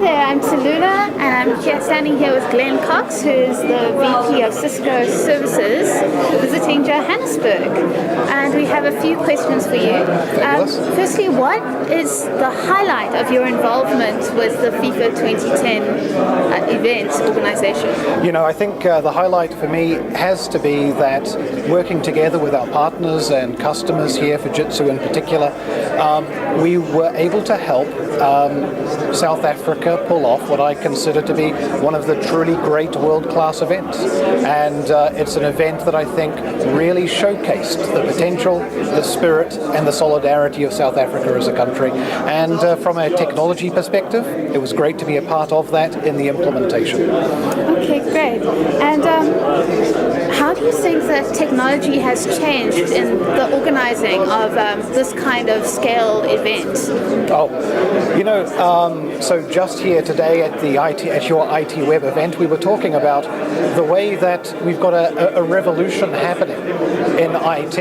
there, I'm Tallulah, and I'm standing here with Glen, who is the VP of Cisco Services, visiting Johannesburg. And we have a few questions for you. Firstly, what is the highlight of your involvement with the FIFA 2010 event organization? You know, I think the highlight for me has to be that working together with our partners and customers here, Fujitsu in particular, we were able to help South Africa pull off what I consider to be one of the truly great world-class events. And it's an event that I think really showcased the potential, the spirit, and the solidarity of South Africa as a country. And from a technology perspective, it was great to be a part of that in the implementation. Okay, great. And how do you think that technology has changed in the organizing of this kind of scale event? Oh, you know, so just here today at your ITWeb event, we were talking about the way that we've got a revolution happening in IT.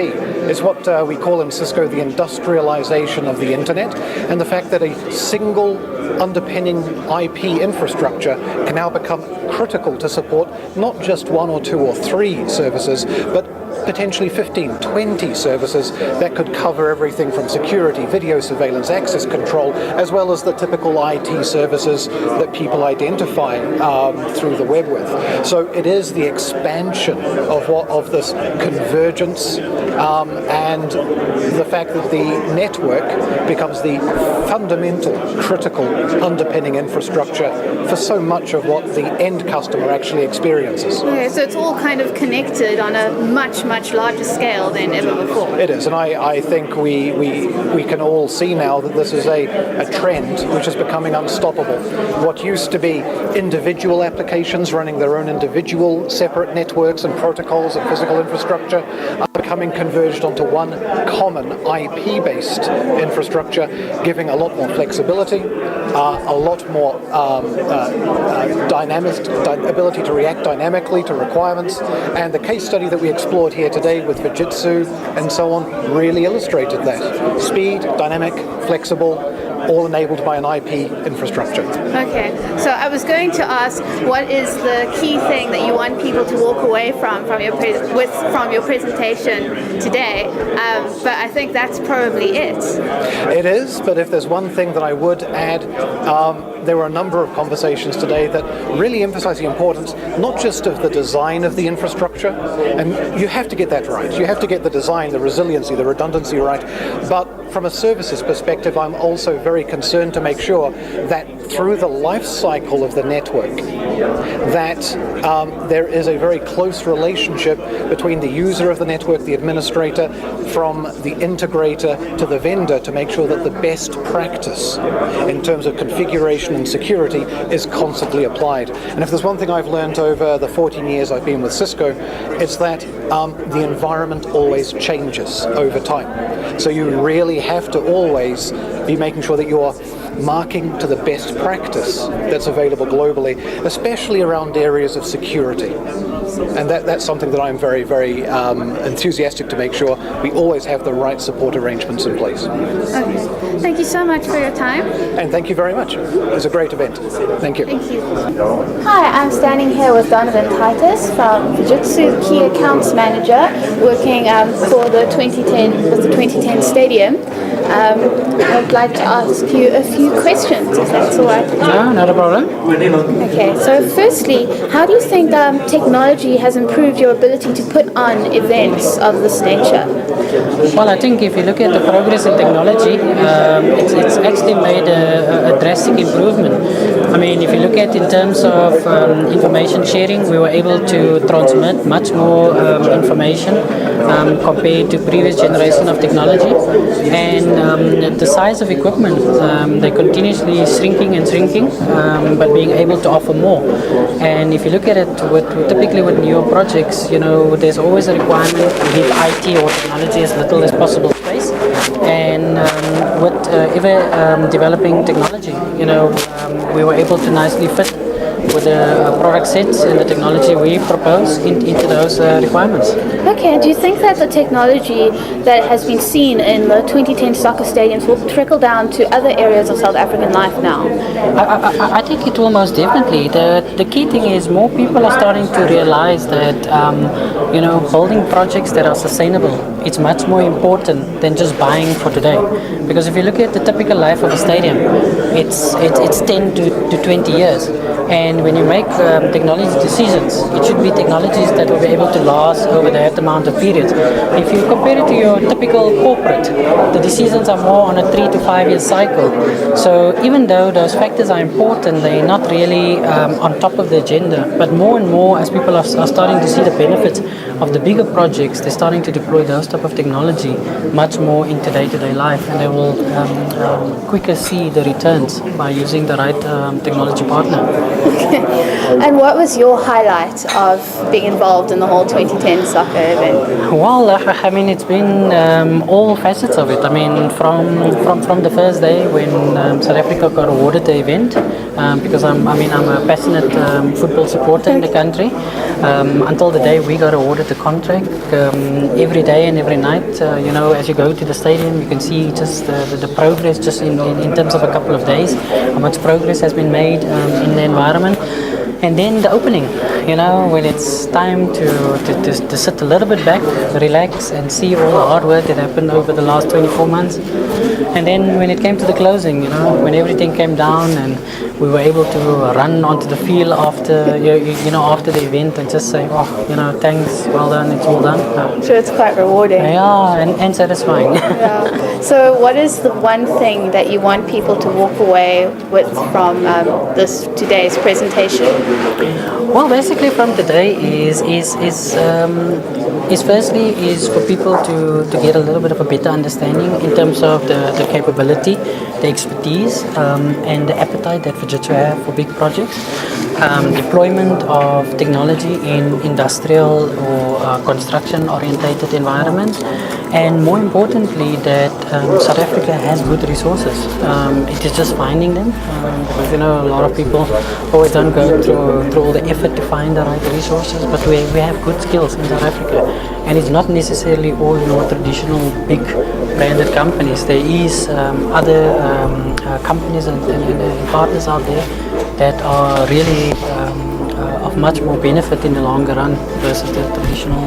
It's what we call in Cisco the industrialization of the internet, and the fact that a single underpinning IP infrastructure can now become critical to support not just one or two or three services, but potentially 15, 20 services that could cover everything from security, video surveillance, access control, as well as the typical IT services that people identify through the web with. So it is the expansion of this convergence and the fact that the network becomes the fundamental, critical underpinning infrastructure for so much of what the end customer actually experiences. Okay, so it's all kind of connected on a much larger scale than ever before. It is, and I think we can all see now that this is a trend which is becoming unstoppable. What used to be individual applications running their own individual separate networks and protocols and physical infrastructure are becoming converged onto one common IP-based infrastructure, giving a lot more flexibility, a lot more ability to react dynamically to requirements, and the case study that we explored here today with Fujitsu and so on really illustrated that. Speed, dynamic, flexible, all enabled by an IP infrastructure. Okay, so I was going to ask, what is the key thing that you want people to walk away from your presentation today? But I think that's probably it. It is, but if there's one thing that I would add, there were a number of conversations today that really emphasize the importance not just of the design of the infrastructure, and you have to get that right. You have to get the design, the resiliency, the redundancy right, but from a services perspective, I'm also very concerned to make sure that through the life cycle of the network, that there is a very close relationship between the user of the network, the administrator, from the integrator to the vendor, to make sure that the best practice in terms of configuration and security is constantly applied. And if there's one thing I've learned over the 14 years I've been with Cisco, it's that the environment always changes over time. So you really have to always be making sure that you're marking to the best practice that's available globally, especially around areas of security. And that's something that I'm very, very enthusiastic to make sure we always have the right support arrangements in place. Okay. Thank you so much for your time. And thank you very much. It was a great event. Thank you. Thank you. Hi, I'm standing here with Donovan Titus from Fujitsu Key Accounts Manager, working for the 2010 Stadium. I'd like to ask you a few questions, if that's all right. No, not a problem. Okay, so firstly, how do you think technology has improved your ability to put on events of this nature? Well, I think if you look at the progress in technology, it's actually made a drastic improvement. I mean, if you look at in terms of information sharing, we were able to transmit much more information compared to previous generation of technology. And the size of equipment, they're continuously shrinking and shrinking, but being able to offer more. And if you look at it typically with newer projects, you know, there's always a requirement to give IT or technology as little as possible space. And with ever developing technology, you know, we were able to nicely fit with the product sets and the technology we propose into those requirements. Okay, do you think that the technology that has been seen in the 2010 soccer stadiums will trickle down to other areas of South African life now? I think it will most definitely. The key thing is more people are starting to realize that building projects that are sustainable, it's much more important than just buying for today. Because if you look at the typical life of a stadium, it's 10 to 20 years. And when you make technology decisions, it should be technologies that will be able to last over that amount of periods. If you compare it to your typical corporate, the decisions are more on a 3 to 5 year cycle. So even though those factors are important, they're not really on top of the agenda. But more and more, as people are starting to see the benefits of the bigger projects, they're starting to deploy those type of technology much more into day-to-day life, and they will quicker see the returns by using the right technology partner. And what was your highlight of being involved in the whole 2010 soccer event? Well, I mean, it's been all facets of it. I mean, from the first day when South Africa got awarded the event, because I'm a passionate football supporter in the country, until the day we got awarded the contract. Every day and every night, as you go to the stadium, you can see just the progress just in terms of a couple of days, how much progress has been made in the environment. And then the opening, when it's time to sit a little bit back, relax, and see all the hard work that happened over the last 24 months. And then when it came to the closing, when everything came down and we were able to run onto the field after the event and just say, thanks, well done, it's all done. I'm sure it's quite rewarding. Yeah, and satisfying. Yeah. So what is the one thing that you want people to walk away with from today's presentation? Well, basically from today is firstly for people to get a little bit of a better understanding in terms of the capability, the expertise, and the appetite that Fujitsu have for big projects, deployment of technology in industrial or construction orientated environments, and more importantly that South Africa has good resources. It is just finding them, because a lot of people always don't go through all the effort to find the right resources, but we have good skills in South Africa, and it's not necessarily all your traditional big branded companies. There is other companies and partners out there that are really of much more benefit in the longer run versus the traditional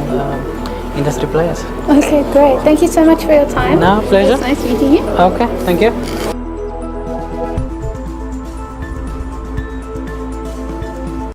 industry players. Okay, great. Thank you so much for your time. No, pleasure. It was nice meeting you. Okay, thank you.